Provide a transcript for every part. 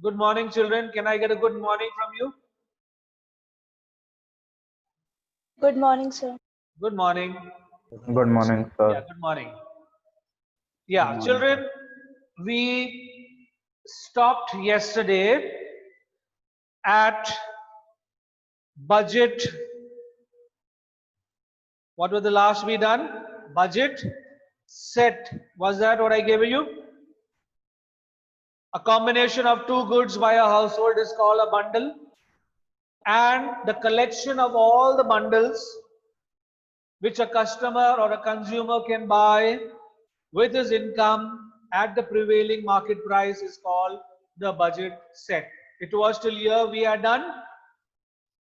Good morning, children. Can I get a good morning from you? Good morning, sir. Good morning. Good morning, sir. Yeah, good morning. Good Yeah, morning, sir. children, we stopped yesterday at budget. What was the last we done? Budget set. Was that what I gave you? A combination of two goods by a household is called a bundle, and the collection of all the bundles which a customer or a consumer can buy with his income at the prevailing market price is called the budget set. It was till here we are done.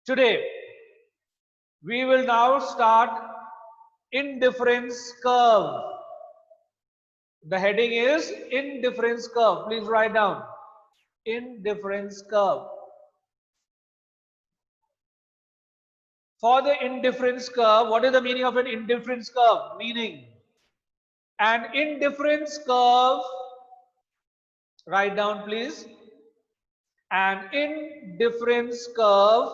Today we will now start indifference curve. The heading is indifference curve. Please write down indifference curve. For the indifference curve, what is the meaning of an indifference curve? Meaning, an indifference curve, write down please. An indifference curve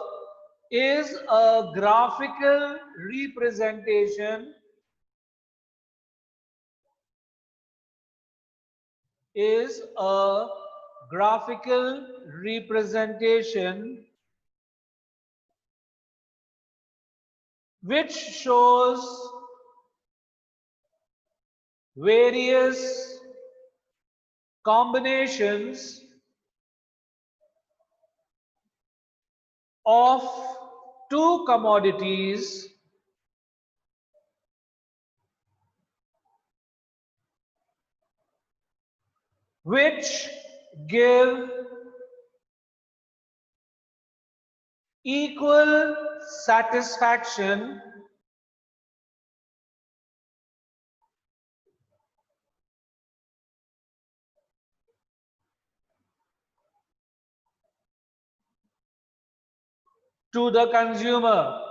is a graphical representation which shows various combinations of two commodities which give equal satisfaction to the consumer.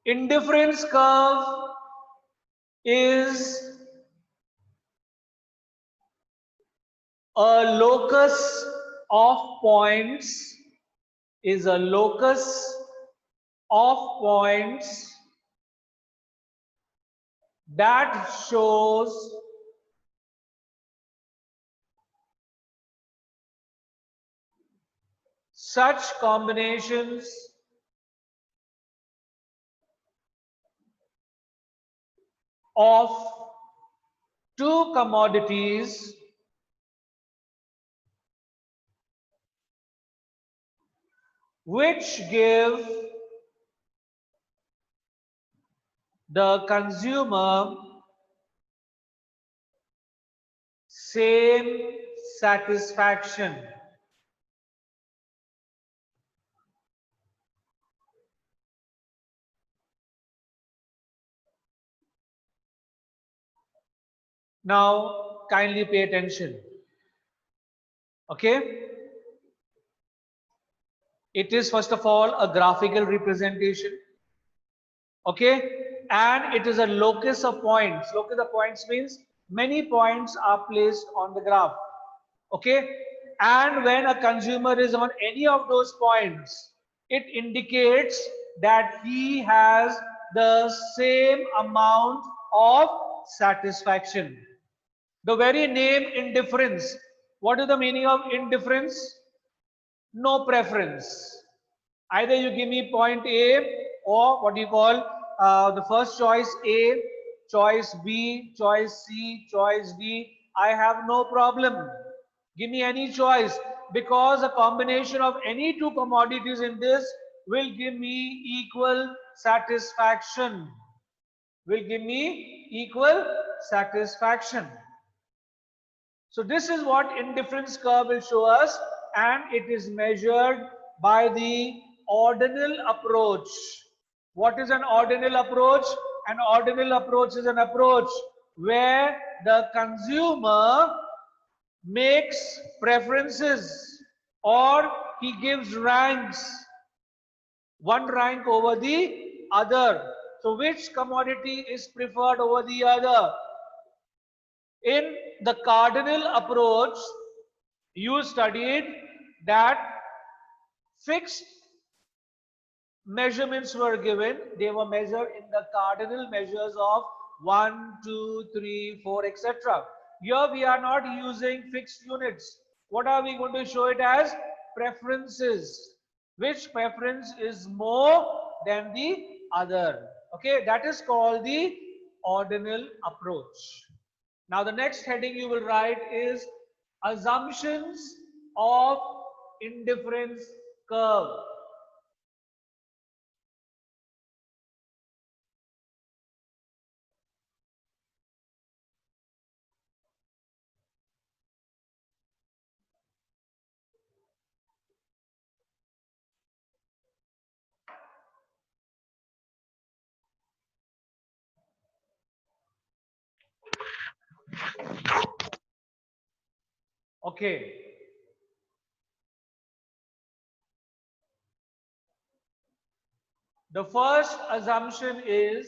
Indifference curve is a locus of points, that shows such combinations of two commodities which give the consumer same satisfaction. Now kindly pay attention. Okay, it is first of all a graphical representation. Okay, and it is a locus of points. Locus of points means many points are placed on the graph. Okay, and when a consumer is on any of those points, it indicates that he has the same amount of satisfaction. The very name indifference, what is the meaning of indifference? No preference. Either you give me point A, or what you call the first choice A, choice B, choice C, choice D. I have no problem. Give me any choice, because a combination of any two commodities in this will give me equal satisfaction. Will give me equal satisfaction. So this is what indifference curve will show us, and it is measured by the ordinal approach. What is an ordinal approach? An ordinal approach is an approach where the consumer makes preferences or he gives ranks, one rank over the other. So which commodity is preferred over the other? In the cardinal approach, you studied that fixed measurements were given. They were measured in the cardinal measures of 1, 2, 3, 4, etc. Here we are not using fixed units. What are we going to show it as? Preferences. Which preference is more than the other? Okay, that is called the ordinal approach. Now the next heading you will write is assumptions of indifference curve. Okay. The first assumption is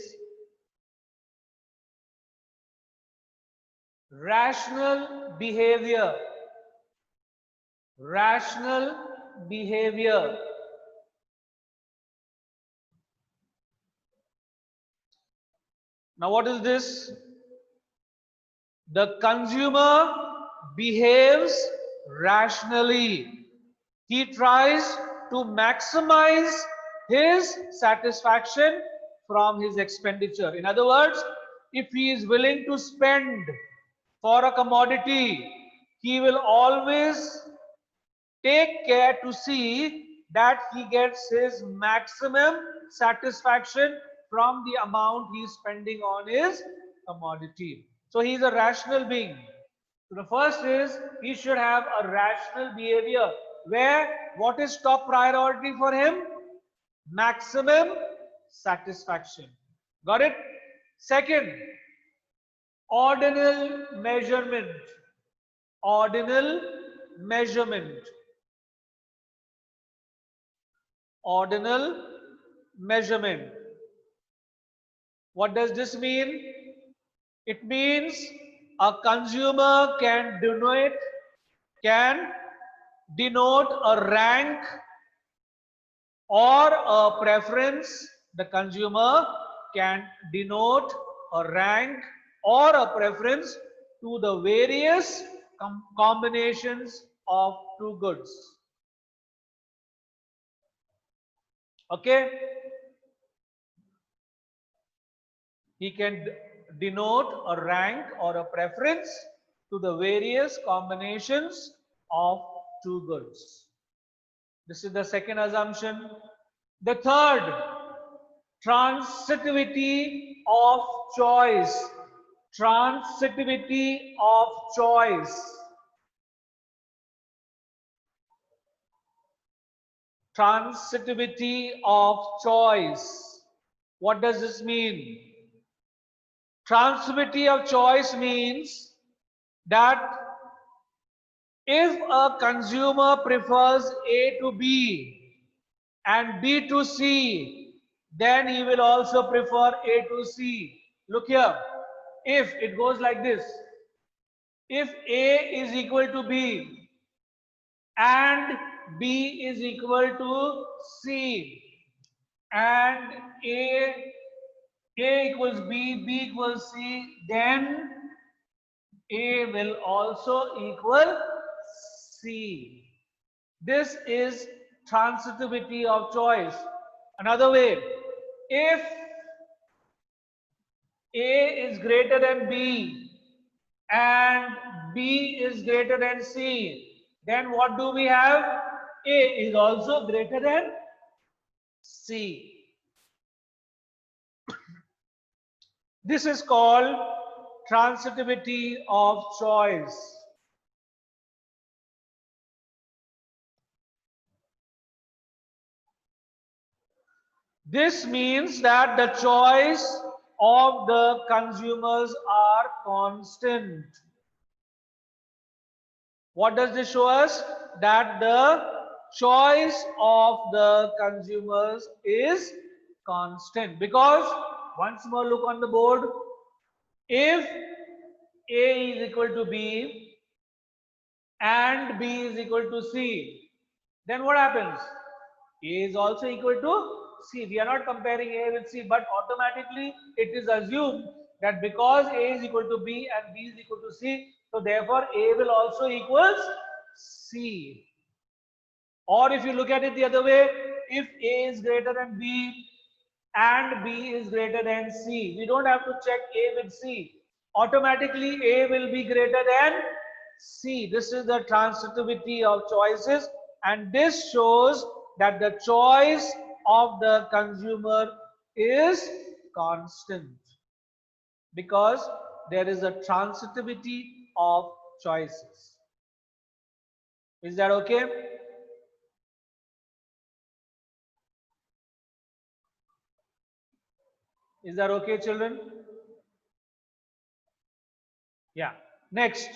rational behavior. Rational behavior. Now what is this? The consumer behaves rationally. He tries to maximize his satisfaction from his expenditure. In other words, if he is willing to spend for a commodity, he will always take care to see that he gets his maximum satisfaction from the amount he is spending on his commodity. So he is a rational being. So the first is he should have a rational behavior where what is top priority for him? Maximum satisfaction. Got it? Second, ordinal measurement. Ordinal measurement. Ordinal measurement. What does this mean? It means a consumer can denote a rank or a preference. The consumer can denote a rank or a preference to the various combinations of two goods. Okay? He can denote a rank or a preference to the various combinations of two goods. This is the second assumption. The third, transitivity of choice. Transitivity of choice. Transitivity of choice. What does this mean? Transitivity of choice means that if a consumer prefers A to B and B to C, then he will also prefer A to C. Look here, if it goes like this, if A is equal to B and B is equal to C and A equals B, B equals C, then A will also equal C. This is transitivity of choice. Another way, if A is greater than B and B is greater than C, then what do we have? A is also greater than C. This is called transitivity of choice. This means that the choice of the consumers are constant. What does this show us? That the choice of the consumers is constant, because once more look on the board. If A is equal to B and B is equal to C, then what happens? A is also equal to C. We are not comparing A with C, but automatically it is assumed that because A is equal to B and B is equal to C, so therefore A will also equals C. Or if you look at it the other way, if A is greater than B and B is greater than C, we don't have to check A with C. Automatically A will be greater than C. This is the transitivity of choices, and this shows that the choice of the consumer is constant because there is a transitivity of choices. Is that okay? Is that okay, children? Yeah. Next,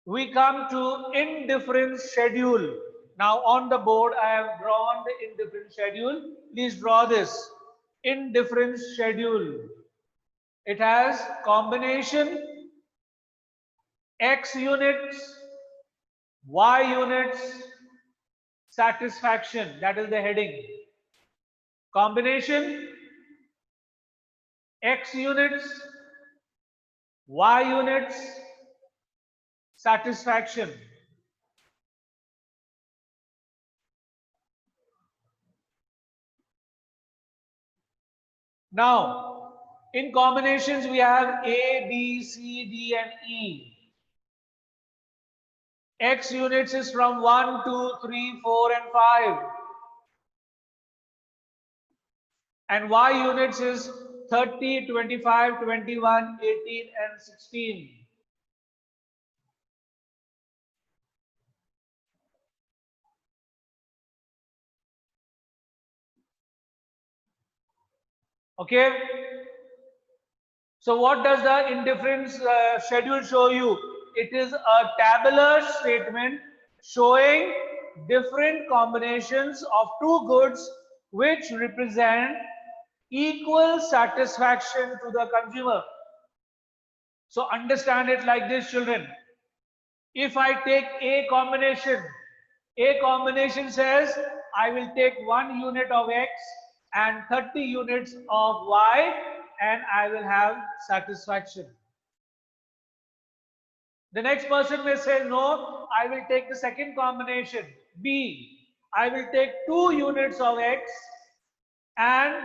we come to indifference schedule. Now on the board, I have drawn the indifference schedule. Please draw this. Indifference schedule. It has combination, X units, Y units, satisfaction. That is the heading. Combination, X units, Y units, satisfaction. Now, in combinations, we have A, B, C, D, and E. X units is from 1, 2, 3, 4, and 5. And Y units is 30, 25, 21, 18, and 16. Okay? So what does the indifference schedule show you? It is a tabular statement showing different combinations of two goods which represent equal satisfaction to the consumer. So understand it like this, children. If I take A combination says I will take 1 unit of X and 30 units of Y and I will have satisfaction. The next person may say, no, I will take the second combination, B. I will take 2 units of X and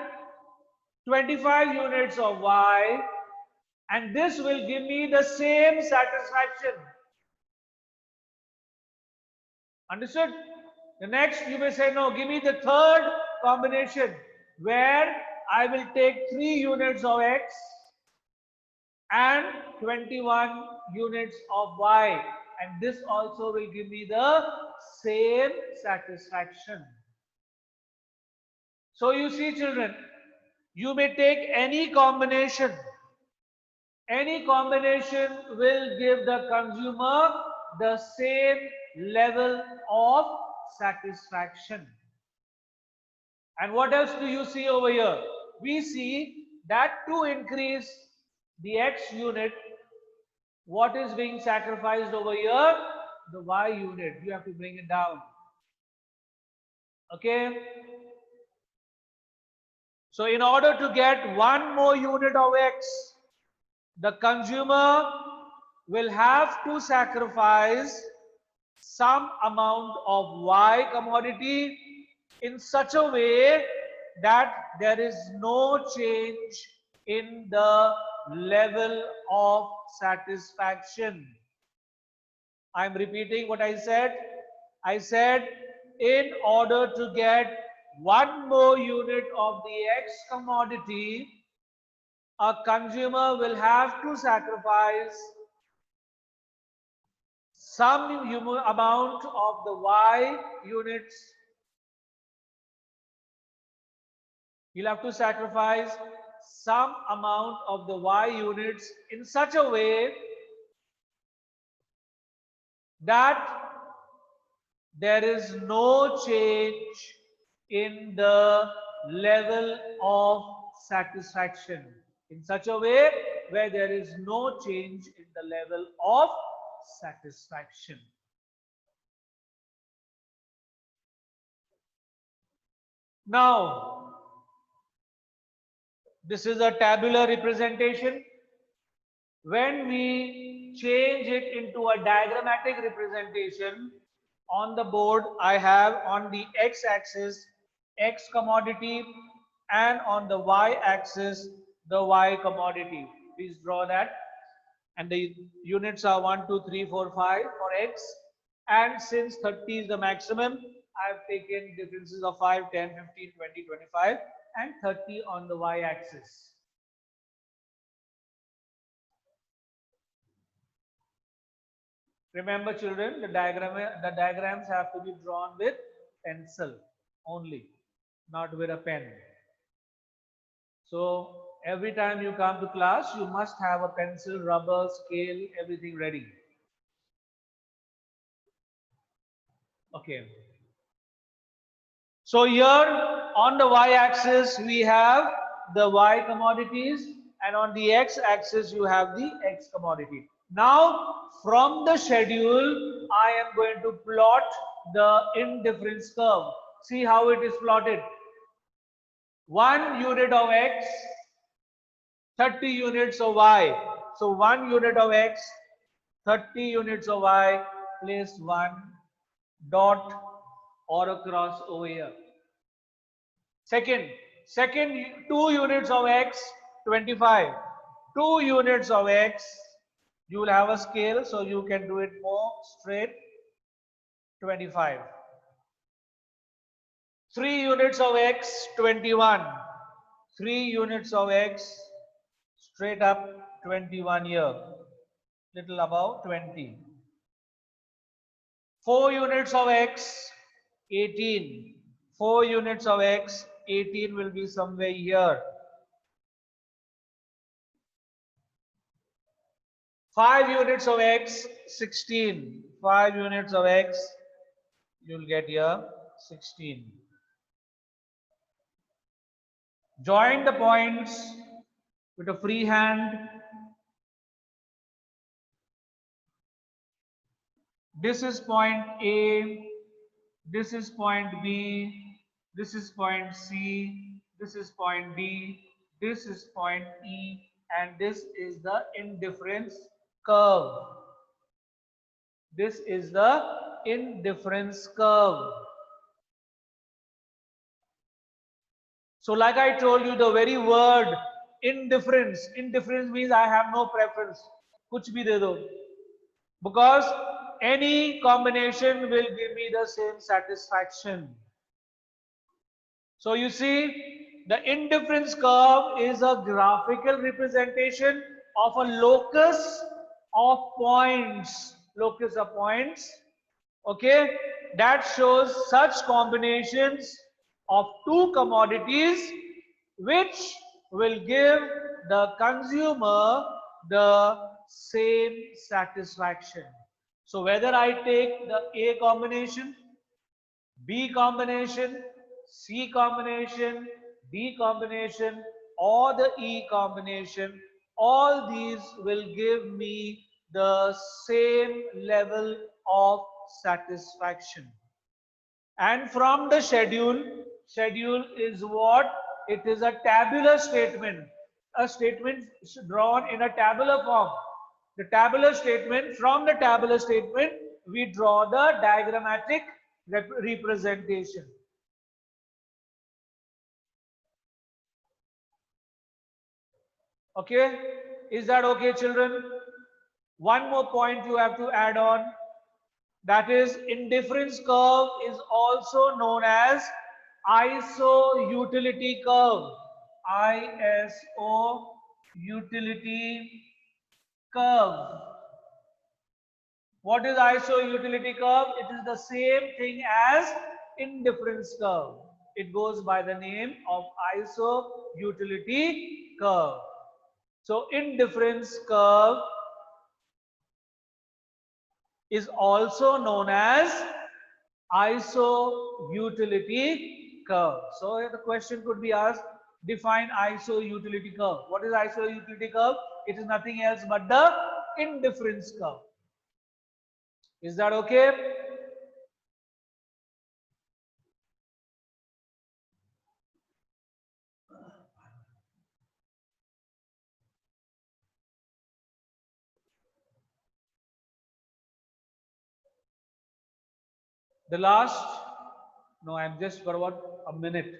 25 units of Y, and this will give me the same satisfaction. Understood? The next you may say, no, give me the third combination where I will take 3 units of X and 21 units of Y, and this also will give me the same satisfaction. So you see, children, you may take any combination. Any combination will give the consumer the same level of satisfaction. And what else do you see over here? We see that to increase the X unit, what is being sacrificed over here? The Y unit. You have to bring it down. Okay? So in order to get 1 more unit of X, the consumer will have to sacrifice some amount of Y commodity in such a way that there is no change in the level of satisfaction. I'm repeating what I said. I said in order to get 1 more unit of the X commodity, a consumer will have to sacrifice some amount of the Y units. You'll have to sacrifice some amount of the Y units in such a way that there is no change in the level of satisfaction. In such a way where there is no change in the level of satisfaction. Now, this is a tabular representation. When we change it into a diagrammatic representation, on the board I have on the x-axis x commodity and on the y-axis the y commodity. Please draw that. And the units are 1, 2, 3, 4, 5 for x. And since 30 is the maximum, I have taken differences of 5, 10, 15, 20, 25 and 30 on the y-axis. Remember children, the diagrams have to be drawn with pencil only, not with a pen. So every time you come to class, you must have a pencil, rubber, scale, everything ready. Okay. So here on the y-axis we have the y commodities and on the x-axis you have the x commodity. Now from the schedule I am going to plot the indifference curve. See how it is plotted. 1 unit of x, 30 units of y. So 1 unit of x, 30 units of y, place 1 dot or a cross over here. Second 2 units of x, 25. 2 units of x, you will have a scale so you can do it more straight, 25. 3 units of x, 21. 3 units of x, straight up 21 here, little above 20. 4 units of x, 18. 4 units of x, 18 will be somewhere here. 5 units of x, 16. 5 units of x, you will get here 16. Join the points with a free hand. This is point A, this is point B, this is point C, this is point D, this is point E, and this is the indifference curve. This is the indifference curve. So like I told you, the very word indifference means I have no preference. Kuch bhi de do. Because any combination will give me the same satisfaction. So you see, the indifference curve is a graphical representation of a locus of points. Locus of points. Okay, that shows such combinations of two commodities which will give the consumer the same satisfaction. So whether I take the A combination, B combination, C combination, D combination or the E combination, all these will give me the same level of satisfaction. And from the schedule is what? It is a tabular statement. A statement drawn in a tabular form. The tabular statement, from the tabular statement, we draw the diagrammatic representation. Okay? Is that okay, children? One more point you have to add on. That is, indifference curve is also known as ISO utility curve. ISO utility curve. What is ISO utility curve? It is the same thing as indifference curve. It goes by the name of ISO utility curve. So indifference curve is also known as Iso-utility curve. So the question could be asked, define iso-utility curve. What is iso-utility curve? It is nothing else but the indifference curve. Is that okay? The last, no, I'm just for what, a minute.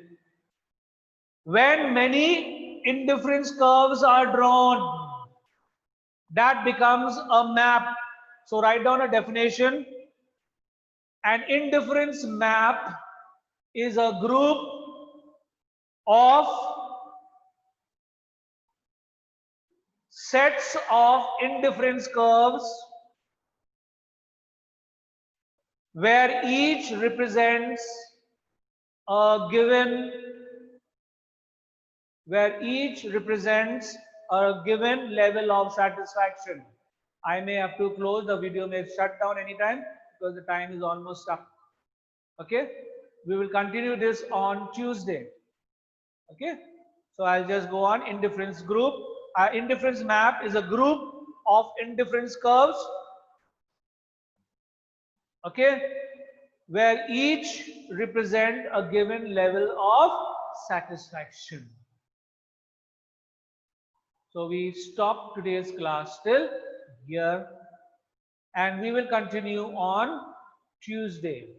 When many indifference curves are drawn, that becomes a map. So write down a definition. An indifference map is a group of sets of indifference curves where each represents a given level of satisfaction. I may have to close the video, may shut down anytime because the time is almost up. Okay, we will continue this on Tuesday. Okay, so I'll just go on. Indifference group. Indifference map is a group of indifference curves, okay, where each represent a given level of satisfaction. So we stop today's class till here and we will continue on Tuesday.